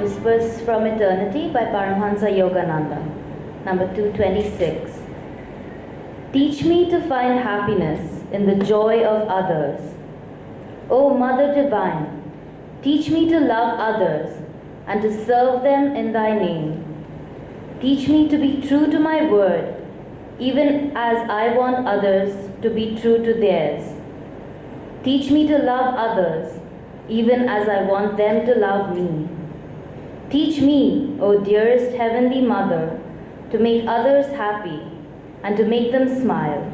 Whispers from Eternity by Paramhansa Yogananda. Number 226. Teach me to find happiness in the joy of others. O Mother Divine, teach me to love others and to serve them in Thy name. Teach me to be true to my word, even as I want others to be true to theirs. Teach me to love others, even as I want them to love me. Teach me, O dearest Heavenly Mother, to make others happy and to make them smile.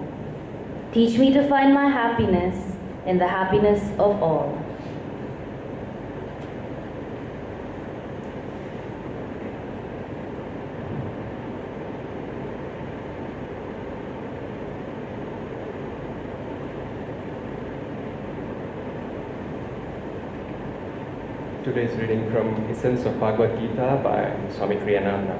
Teach me to find my happiness in the happiness of all. Today's reading from Essence of Bhagavad Gita by Swami Kriyananda.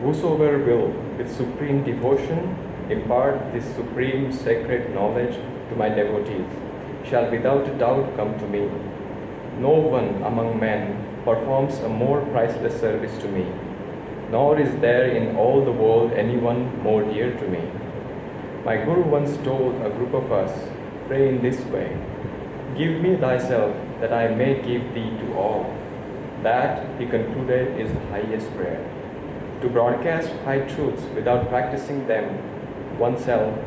Whosoever will, with supreme devotion, impart this supreme sacred knowledge to my devotees, shall without a doubt come to me. No one among men performs a more priceless service to me, nor is there in all the world anyone more dear to me. My Guru once told a group of us, pray in this way: give me thyself, that I may give thee to all. That, he concluded, is the highest prayer. To broadcast high truths without practicing them oneself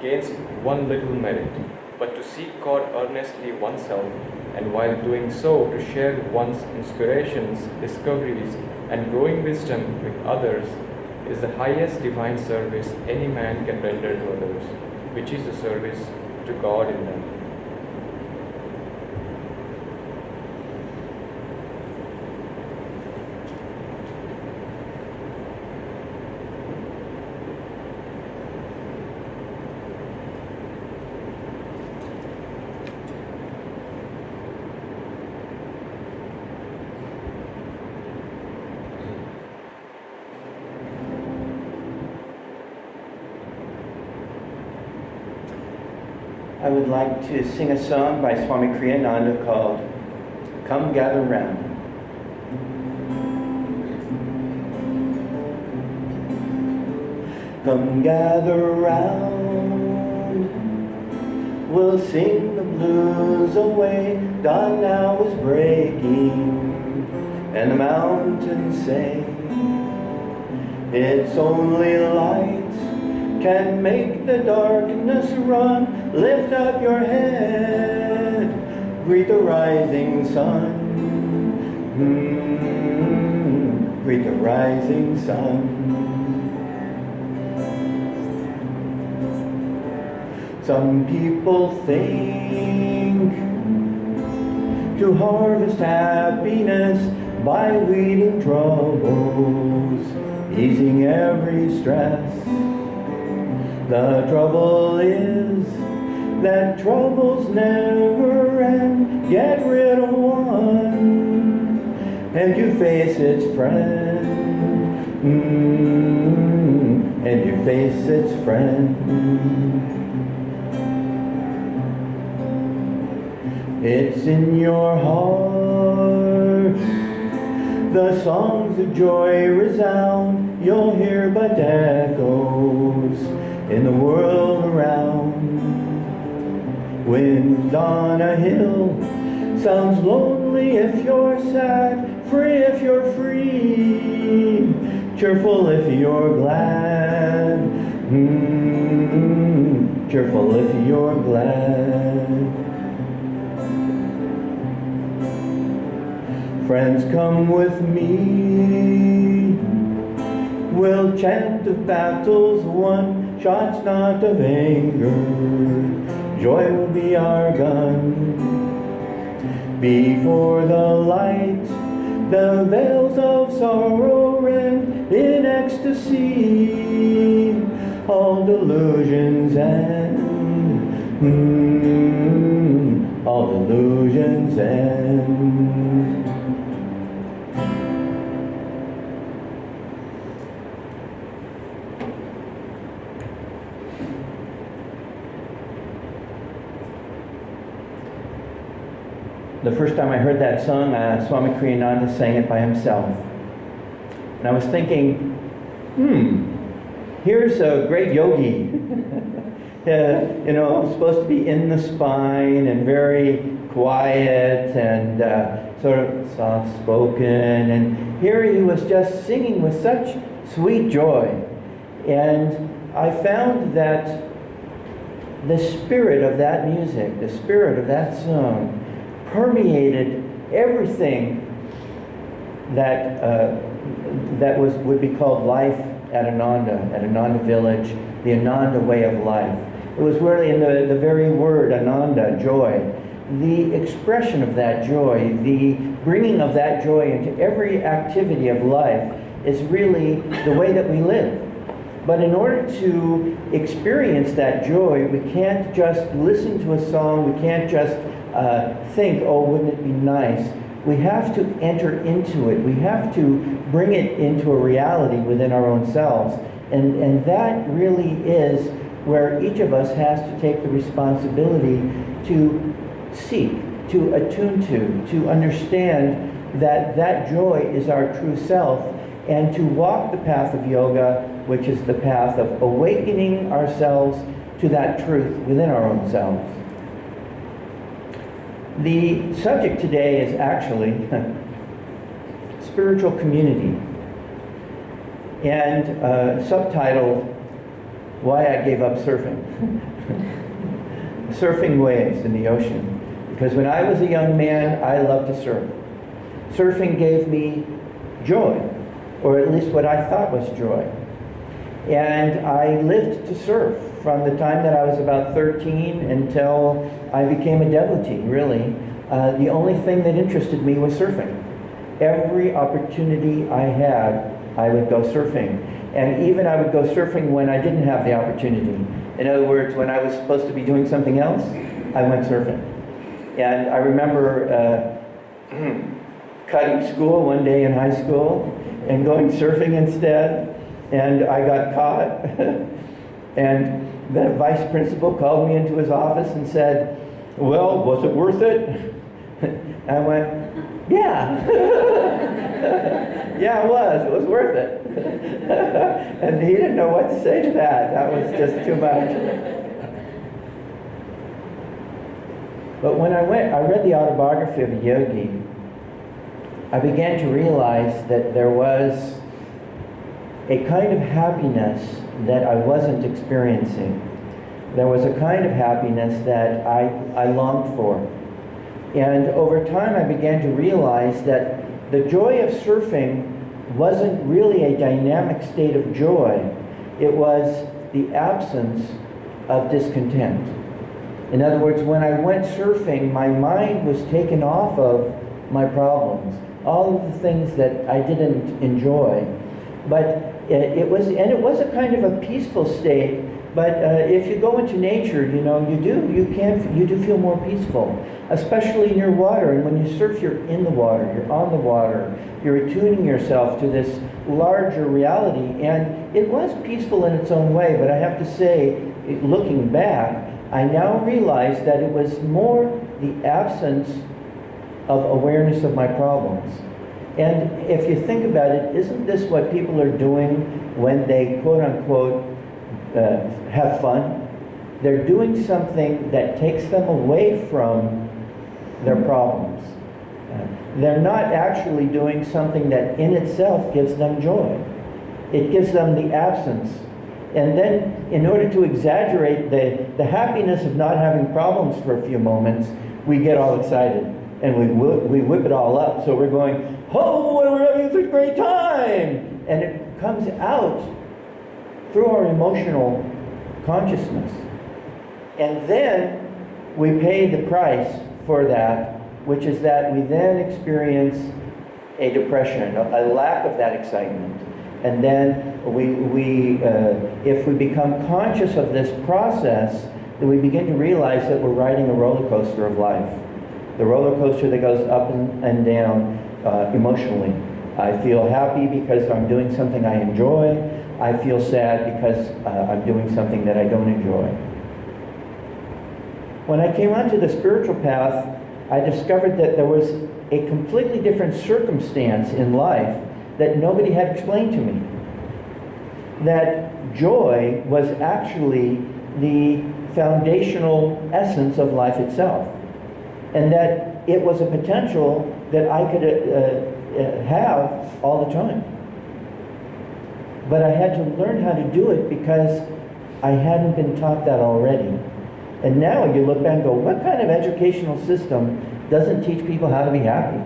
gains one little merit, but to seek God earnestly oneself, and while doing so to share one's inspirations, discoveries, and growing wisdom with others, is the highest divine service any man can render to others, which is the service to God in them. I would like to sing a song by Swami Kriyananda called Come Gather Round. Come gather round, we'll sing the blues away. Dawn now is breaking, and the mountains say, it's only light can make the darkness run. Lift up your head, greet the rising sun. Greet the rising sun. Some people think to harvest happiness by weeding troubles, easing every stress. The trouble is that troubles never end. Get rid of one, and you face its friend. And you face its friend. It's in your heart the songs of joy resound. You'll hear but echoes in the world around. Wind on a hill sounds lonely if you're sad, free if you're free, cheerful if you're glad. Cheerful if you're glad. Friends, come with me. We'll chant of battles won, shots not of anger. Joy will be our gun. Before the light, the veils of sorrow rend. In ecstasy, all delusions end. All delusions end. the first time I heard that song, Swami Kriyananda sang it by himself. And I was thinking, here's a great yogi, supposed to be in the spine and very quiet and sort of soft-spoken. And here he was just singing with such sweet joy. And I found that the spirit of that music, the spirit of that song, permeated everything that would be called life at Ananda village, the Ananda way of life. It was really in the very word Ananda, joy. The expression of that joy, the bringing of that joy into every activity of life is really the way that we live. But in order to experience that joy, we can't just listen to a song, we can't just think, oh, wouldn't it be nice? We have to enter into it. We have to bring it into a reality within our own selves. And that really is where each of us has to take the responsibility to seek, to attune to understand that that joy is our true self, and to walk the path of yoga, which is the path of awakening ourselves to that truth within our own selves. The subject today is actually spiritual community, and subtitled, Why I Gave Up Surfing. Surfing waves in the ocean. Because when I was a young man, I loved to surf. Surfing gave me joy, or at least what I thought was joy. And I lived to surf from the time that I was about 13 until I became a devotee, really. The only thing that interested me was surfing. Every opportunity I had, I would go surfing. And even I would go surfing when I didn't have the opportunity. In other words, when I was supposed to be doing something else, I went surfing. And I remember cutting school one day in high school and going surfing instead. And I got caught. And the vice principal called me into his office and said, well, was it worth it? I went, yeah. Yeah, it was. It was worth it. And he didn't know what to say to that. That was just too much. But when I read the autobiography of a yogi, I began to realize that there was a kind of happiness that I wasn't experiencing. There was a kind of happiness that I longed for. And over time I began to realize that the joy of surfing wasn't really a dynamic state of joy. It was the absence of discontent. In other words, when I went surfing, my mind was taken off of my problems, all of the things that I didn't enjoy. But it was a kind of a peaceful state. But if you go into nature, you do feel more peaceful, especially near water. And when you surf, you're in the water, you're on the water, you're attuning yourself to this larger reality. And it was peaceful in its own way. But I have to say, looking back, I now realize that it was more the absence of awareness of my problems. And if you think about it, isn't this what people are doing when they quote-unquote have fun? They're doing something that takes them away from their problems. They're not actually doing something that in itself gives them joy. It gives them the absence. And then, in order to exaggerate the happiness of not having problems for a few moments, we get all excited and we whip it all up. So we're going, oh, we're having such a great time! And it comes out through our emotional consciousness. And then we pay the price for that, which is that we then experience a depression, a lack of that excitement. And then if we become conscious of this process, then we begin to realize that we're riding a roller coaster of life. The roller coaster that goes up and down emotionally. I feel happy because I'm doing something I enjoy. I feel sad because I'm doing something that I don't enjoy. When I came onto the spiritual path, I discovered that there was a completely different circumstance in life that nobody had explained to me. That joy was actually the foundational essence of life itself. And that it was a potential that I could have all the time. But I had to learn how to do it because I hadn't been taught that already. And now you look back and go, what kind of educational system doesn't teach people how to be happy?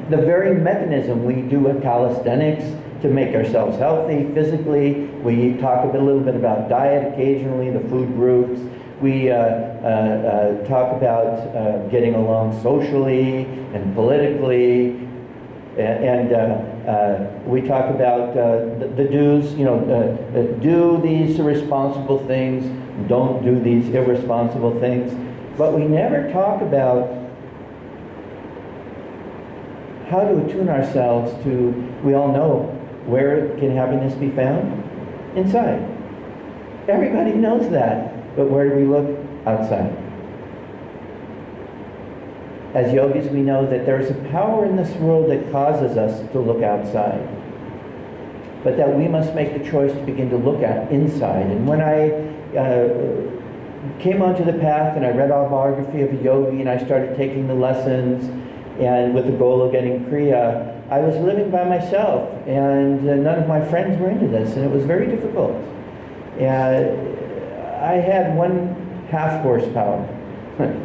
The very mechanism we do with calisthenics to make ourselves healthy physically. We talk a little bit about diet occasionally, the food groups. We talk about getting along socially and politically. And we talk about the do's, do these responsible things, don't do these irresponsible things. But we never talk about how to attune ourselves to, we all know, where can happiness be found? Inside. Everybody knows that, but where do we look? Outside. As yogis, we know that there's a power in this world that causes us to look outside, but that we must make the choice to begin to look at inside. And when I came onto the path and I read our biography of a yogi and I started taking the lessons and with the goal of getting Kriya, I was living by myself and none of my friends were into this, and it was very difficult. I had 1/2 horsepower,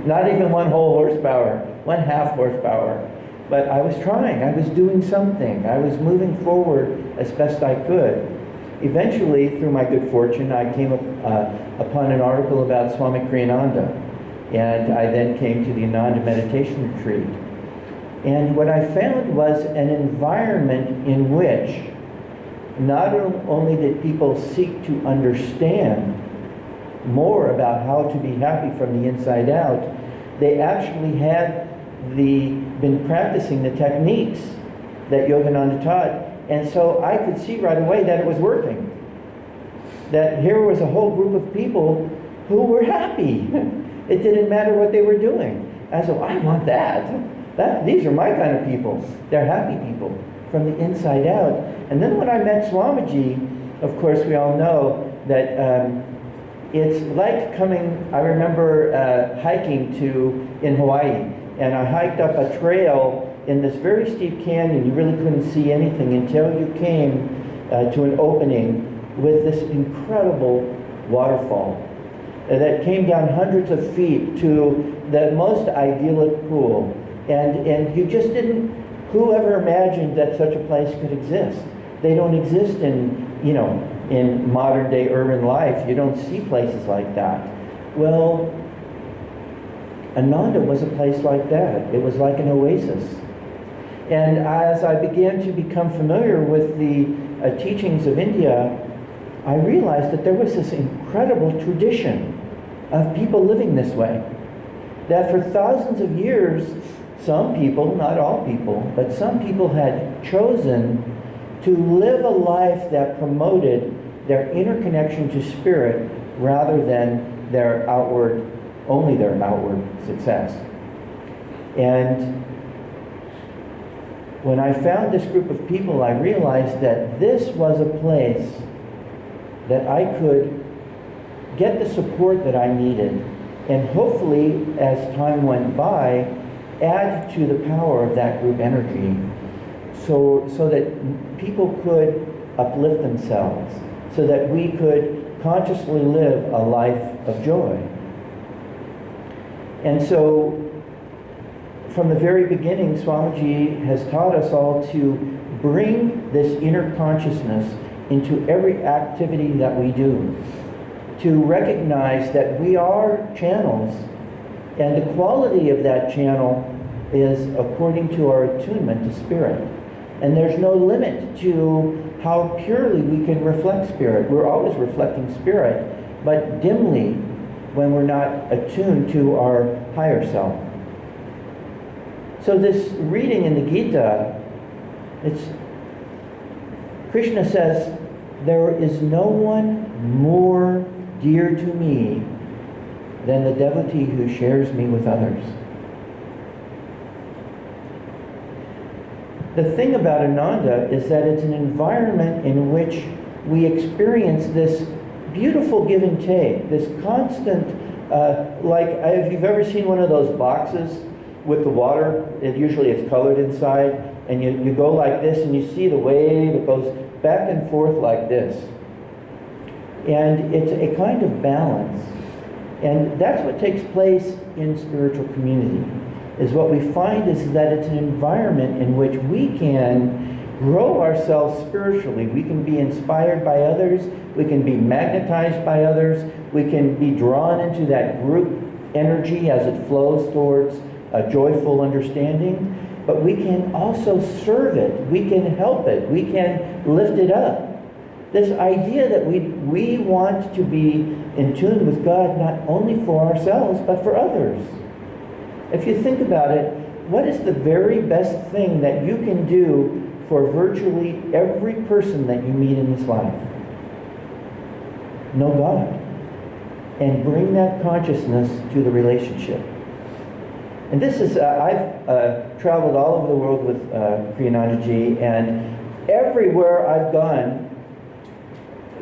not even 1 whole horsepower, 1/2 horsepower. But I was trying, I was doing something, I was moving forward as best I could. Eventually, through my good fortune, I came upon an article about Swami Kriyananda, and I then came to the Ananda meditation retreat. And what I found was an environment in which not only did people seek to understand more about how to be happy from the inside out, they actually had been practicing the techniques that Yogananda taught. And so I could see right away that it was working. That here was a whole group of people who were happy. It didn't matter what they were doing. I said, I want that. These are my kind of people. They're happy people from the inside out. And then when I met Swamiji, of course we all know that it's like coming, I remember hiking in Hawaii, and I hiked up a trail in this very steep canyon. You really couldn't see anything until you came to an opening with this incredible waterfall that came down hundreds of feet to the most idyllic pool. And you just didn't, whoever imagined that such a place could exist? They don't exist in modern day urban life. You don't see places like that. Well, Ananda was a place like that. It was like an oasis. And as I began to become familiar with the teachings of India, I realized that there was this incredible tradition of people living this way. That for thousands of years, some people, not all people, but some people had chosen to live a life that promoted their inner connection to spirit rather than only their outward success. And when I found this group of people, I realized that this was a place that I could get the support that I needed, and hopefully, as time went by, add to the power of that group energy so that people could uplift themselves, so that we could consciously live a life of joy. And so, from the very beginning, Swamiji has taught us all to bring this inner consciousness into every activity that we do, to recognize that we are channels, and the quality of that channel is according to our attunement to spirit. And there's no limit to how purely we can reflect spirit. We're always reflecting spirit, but dimly when we're not attuned to our higher self. So this reading in the Gita, Krishna says, there is no one more dear to me than the devotee who shares me with others. the thing about Ananda is that it's an environment in which we experience this beautiful give and take, this constant, if you've ever seen one of those boxes with the water, usually it's colored inside, and you go like this and you see the wave, it goes back and forth like this. And it's a kind of balance. And that's what takes place in spiritual community, is what we find is that it's an environment in which we can grow ourselves spiritually. We can be inspired by others, we can be magnetized by others, we can be drawn into that group energy as it flows towards a joyful understanding, but we can also serve it, we can help it, we can lift it up. This idea that we want to be in tune with God not only for ourselves, but for others. If you think about it, what is the very best thing that you can do for virtually every person that you meet in this life? Know God. And bring that consciousness to the relationship. And this is, I've traveled all over the world with Kriyanandaji, and everywhere I've gone,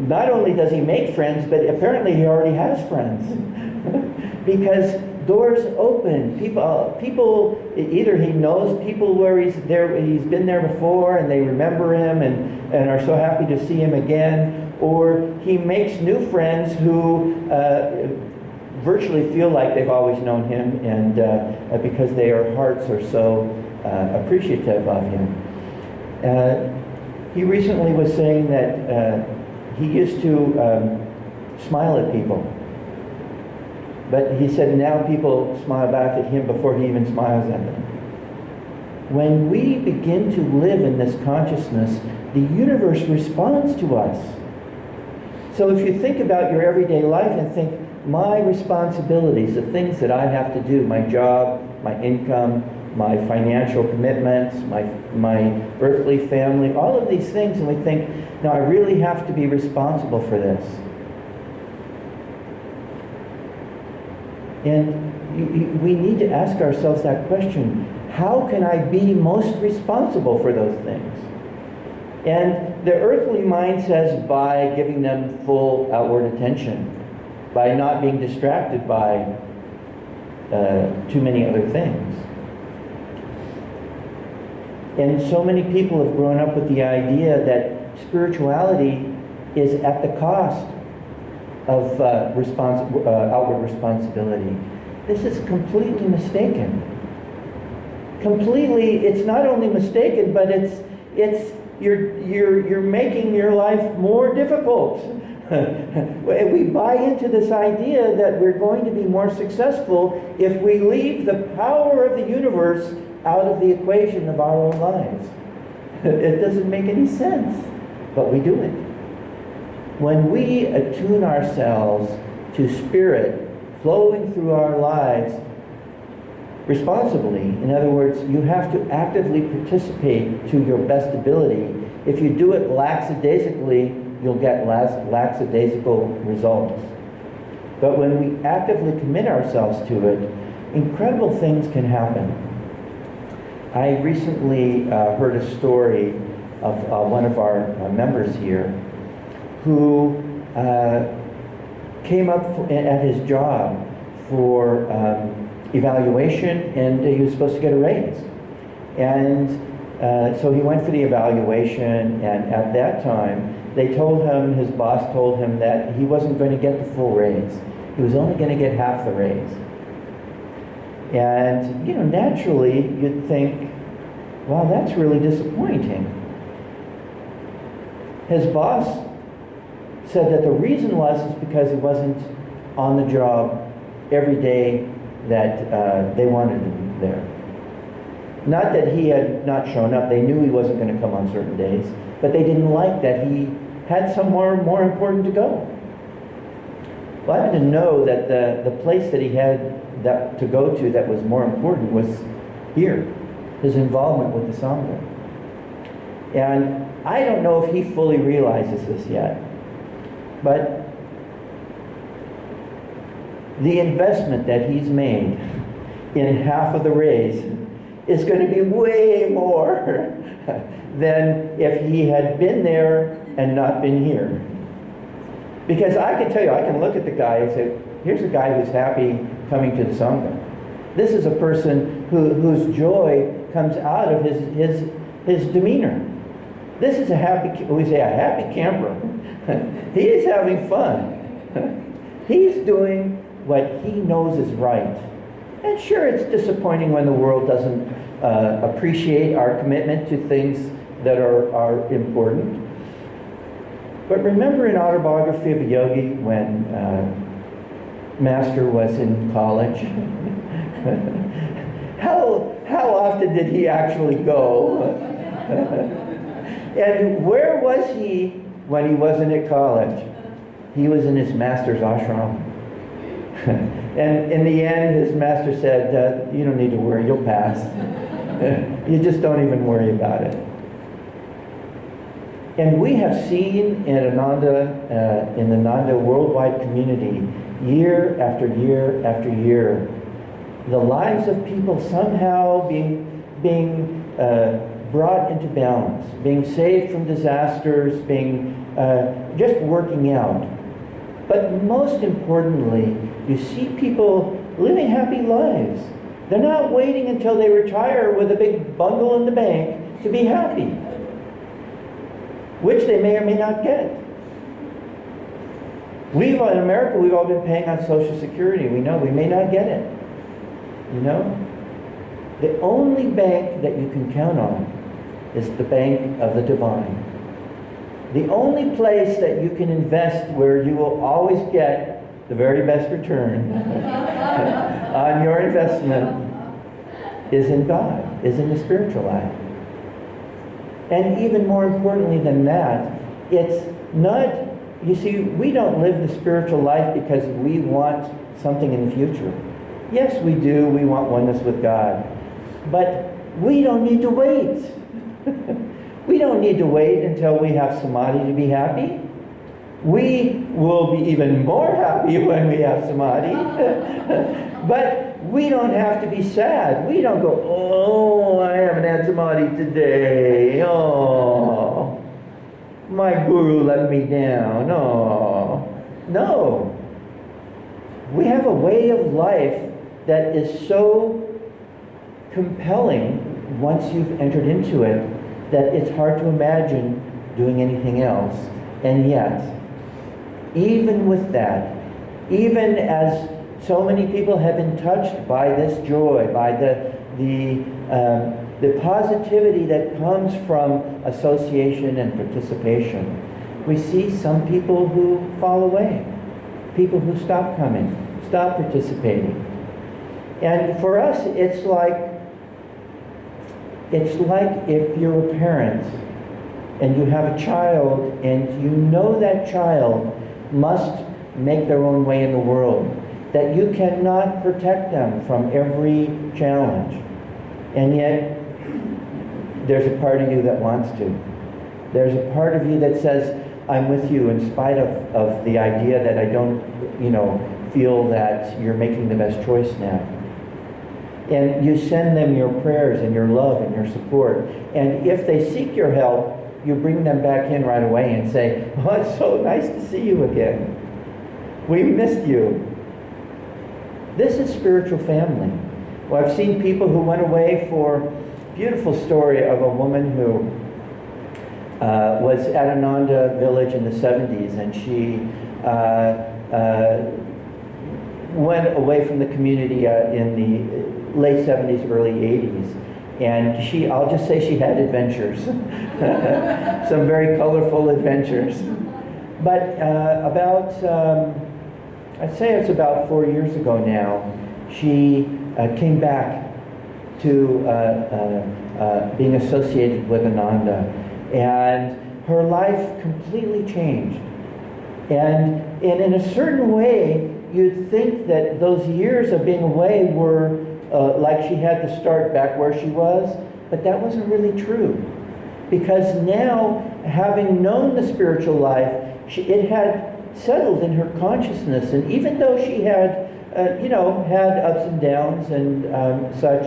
not only does he make friends, but apparently he already has friends. Because doors open. People, either he knows people where he's been there before and they remember him and are so happy to see him again, or he makes new friends who virtually feel like they've always known him, and because their hearts are so appreciative of him. He recently was saying that he used to smile at people. But he said now people smile back at him before he even smiles at them. When we begin to live in this consciousness, the universe responds to us. So if you think about your everyday life and think, my responsibilities, the things that I have to do, my job, my income, my financial commitments, my earthly family, all of these things, and we think, now I really have to be responsible for this. And we need to ask ourselves that question. How can I be most responsible for those things? And the earthly mind says by giving them full outward attention, by not being distracted by too many other things. And so many people have grown up with the idea that spirituality is at the cost of outward responsibility. This is completely mistaken. Completely, it's not only mistaken, but you're making your life more difficult. We buy into this idea that we're going to be more successful if we leave the power of the universe out of the equation of our own lives. It doesn't make any sense, but we do it. When we attune ourselves to spirit flowing through our lives responsibly, in other words, you have to actively participate to your best ability. If you do it lackadaisically, you'll get lackadaisical results. But when we actively commit ourselves to it, incredible things can happen. I recently heard a story of one of our members here who came up at his job for evaluation, and he was supposed to get a raise. And so he went for the evaluation, and at that time, they told him, his boss told him that he wasn't going to get the full raise. He was only going to get half the raise. And, naturally, you'd think, wow, that's really disappointing. His boss said that the reason was because he wasn't on the job every day that they wanted him there. Not that he had not shown up. They knew he wasn't going to come on certain days, but they didn't like that he had somewhere more important to go. Well, I had to know that the place that he had to go to that was more important was here, his involvement with the Sangha. And I don't know if he fully realizes this yet, but the investment that he's made in half of the raise is going to be way more than if he had been there and not been here. Because I can tell you, I can look at the guy and say, here's a guy who's happy coming to the Sangha. This is a person whose joy comes out of his demeanor. This is a happy, we say a happy camper. He is having fun. He's doing what he knows is right. And sure, it's disappointing when the world doesn't appreciate our commitment to things that are important. But remember in Autobiography of a Yogi when Master was in college? How often did he actually go? And where was he when he wasn't at college? He was in his master's ashram. And in the end, his master said, you don't need to worry, you'll pass. You just don't even worry about it. And we have seen in Ananda, in the Nanda worldwide community, year after year after year, the lives of people somehow being brought into balance, being saved from disasters, being just working out. But most importantly, you see people living happy lives. They're not waiting until they retire with a big bundle in the bank to be happy, which they may or may not get. In America, we've all been paying on Social Security. We know we may not get it. You know? The only bank that you can count on is the bank of the divine. The only place that you can invest where you will always get the very best return on your investment is in God, is in the spiritual life. And even more importantly than that, it's not, you see, we don't live the spiritual life because we want something in the future. Yes, we do. We want oneness with God. But we don't need to wait. We don't need to wait until we have samadhi to be happy. We will be even more happy when we have samadhi. But we don't have to be sad. We don't go, oh, I haven't had samadhi today. Oh, my guru let me down. Oh, no. We have a way of life that is so compelling once you've entered into it that it's hard to imagine doing anything else. And yet, even with that, even as so many people have been touched by this joy, by the positivity that comes from association and participation, we see some people who fall away, people who stop coming, stop participating. And for us, it's like if you're a parent and you have a child and you know that child must make their own way in the world, that you cannot protect them from every challenge. And yet, there's a part of you that wants to. There's a part of you that says, I'm with you in spite of the idea that I don't, feel that you're making the best choice now. And you send them your prayers and your love and your support. And if they seek your help, you bring them back in right away and say, oh, it's so nice to see you again. We missed you. This is spiritual family. Well, I've seen people who went away for a beautiful story of a woman who was at Ananda village in the 70s, and she went away from the community in the late 70s, early 80s. And I'll just say she had adventures. Some very colorful adventures. But I'd say it's about 4 years ago now, she came back to being associated with Ananda. And her life completely changed. And in a certain way, you'd think that those years of being away were like she had to start back where she was, but that wasn't really true. Because now, having known the spiritual life, it had settled in her consciousness, and even though she had, had ups and downs and such,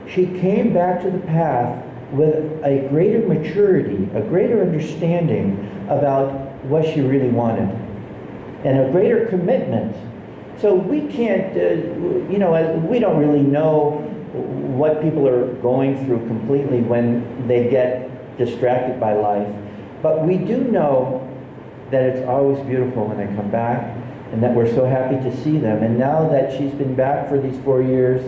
she came back to the path with a greater maturity, a greater understanding about what she really wanted, and a greater commitment. So we can't, we don't really know what people are going through completely when they get distracted by life. But we do know that it's always beautiful when they come back, and that we're so happy to see them. And now that she's been back for these 4 years,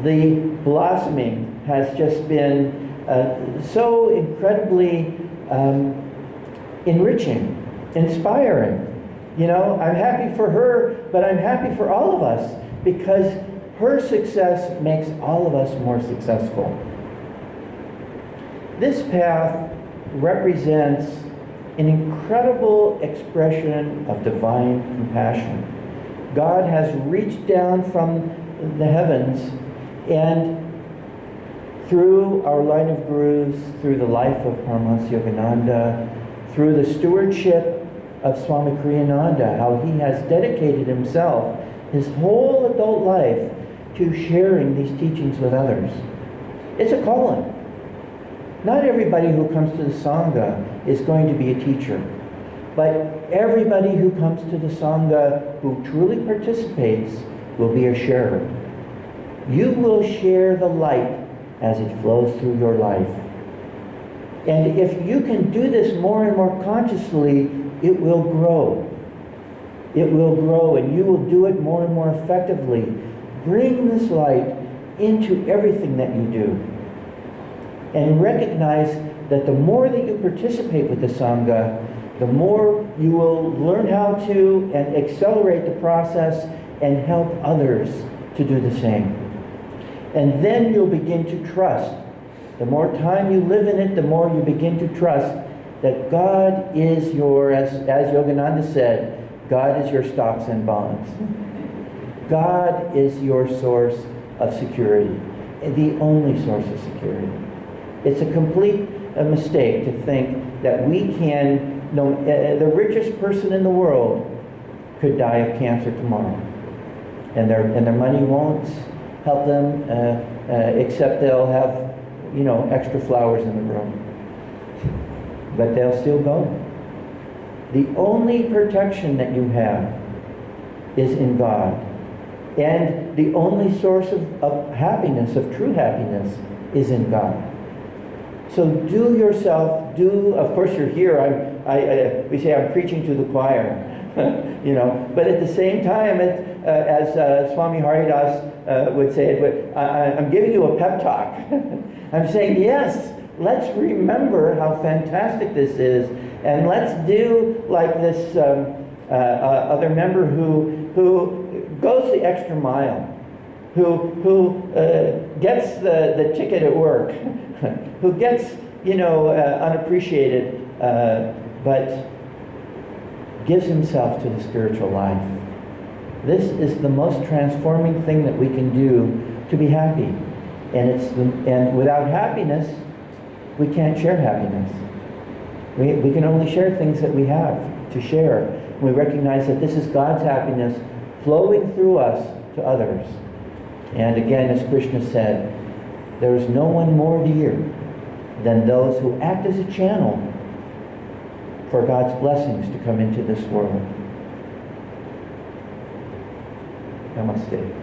the blossoming has just been so incredibly enriching, inspiring. You know, I'm happy for her, but I'm happy for all of us, because her success makes all of us more successful. This path represents an incredible expression of divine compassion. God has reached down from the heavens, and through our line of gurus, through the life of Paramahansa Yogananda, through the stewardship of Swami Kriyananda, how he has dedicated himself, his whole adult life, to sharing these teachings with others. It's a calling. Not everybody who comes to the Sangha is going to be a teacher, but everybody who comes to the Sangha who truly participates will be a sharer. You will share the light as it flows through your life. And if you can do this more and more consciously, it will grow. It will grow, and you will do it more and more effectively. Bring this light into everything that you do. And recognize that the more that you participate with the Sangha, the more you will learn how to and accelerate the process and help others to do the same. And then you'll begin to trust. The more time you live in it, the more you begin to trust that God is your, as Yogananda said, God is your stocks and bonds. God is your source of security, the only source of security. It's a complete mistake to think that we can, the richest person in the world could die of cancer tomorrow, and their money won't help them, except they'll have, extra flowers in the room. But they'll still go. The only protection that you have is in God. And the only source of happiness, of true happiness, is in God. So of course you're here, we say I'm preaching to the choir, but at the same time, as Swami Haridas would say, I'm giving you a pep talk. I'm saying, yes, let's remember how fantastic this is, and let's do like this other member who goes the extra mile, who gets the ticket at work, who gets, unappreciated, but gives himself to the spiritual life. This is the most transforming thing that we can do to be happy. And without happiness, we can't share happiness. We can only share things that we have to share. We recognize that this is God's happiness flowing through us to others. And again, as Krishna said, there is no one more dear than those who act as a channel for God's blessings to come into this world. Namaste.